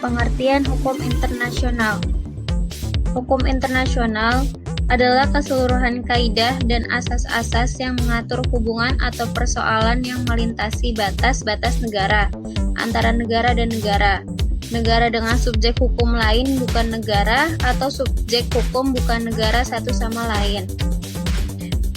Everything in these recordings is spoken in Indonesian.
Pengertian hukum internasional. Hukum internasional adalah keseluruhan kaidah dan asas-asas yang mengatur hubungan atau persoalan yang melintasi batas-batas negara, antara negara dan negara, negara dengan subjek hukum lain bukan negara, atau subjek hukum bukan negara satu sama lain.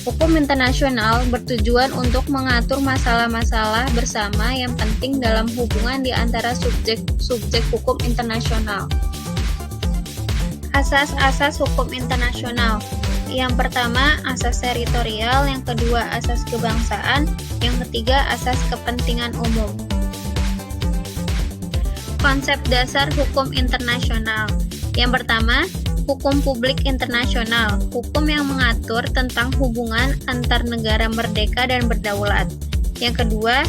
Hukum internasional bertujuan untuk mengatur masalah-masalah bersama yang penting dalam hubungan di antara subjek hukum internasional. Asas-asas hukum internasional. Yang pertama, asas teritorial, yang kedua, asas kebangsaan, yang ketiga, asas kepentingan umum. Konsep dasar hukum internasional. Yang pertama, hukum publik internasional, hukum yang mengatur tentang hubungan antar negara merdeka dan berdaulat. Yang kedua,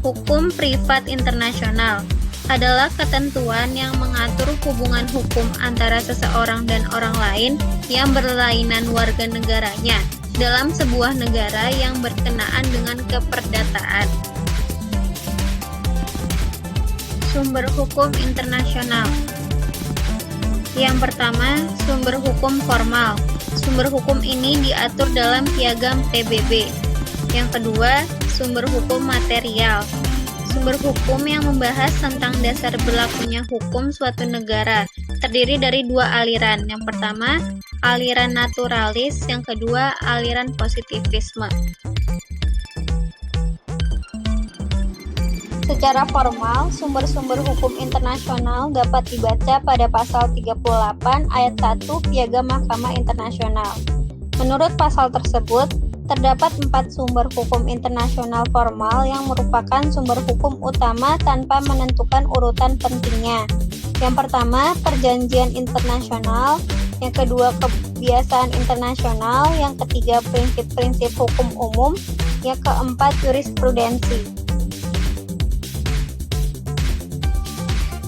hukum privat internasional adalah ketentuan yang mengatur hubungan hukum antara seseorang dan orang lain yang berlainan warga negaranya dalam sebuah negara yang berkenaan dengan keperdataan. Sumber hukum internasional. Yang pertama, sumber hukum formal. Sumber hukum ini diatur dalam Piagam PBB. Yang kedua, sumber hukum material. Sumber hukum yang membahas tentang dasar berlakunya hukum suatu negara, terdiri dari dua aliran. Yang pertama, aliran naturalis, yang kedua, aliran positivisme. Secara formal, sumber-sumber hukum internasional dapat dibaca pada pasal 38 ayat 1 Piagam Mahkamah Internasional. Menurut pasal tersebut, terdapat 4 sumber hukum internasional formal yang merupakan sumber hukum utama tanpa menentukan urutan pentingnya. Yang pertama, perjanjian internasional, yang kedua, kebiasaan internasional, yang ketiga, prinsip-prinsip hukum umum, yang keempat, jurisprudensi.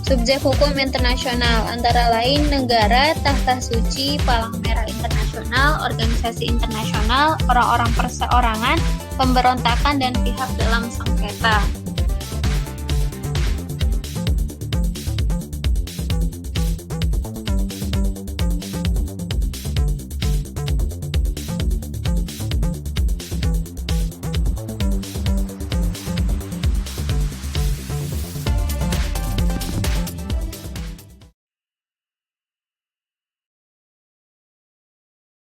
Subjek hukum internasional antara lain negara, tahta suci, palang merah internasional, organisasi internasional, orang-orang perseorangan, pemberontakan, dan pihak dalam sengketa.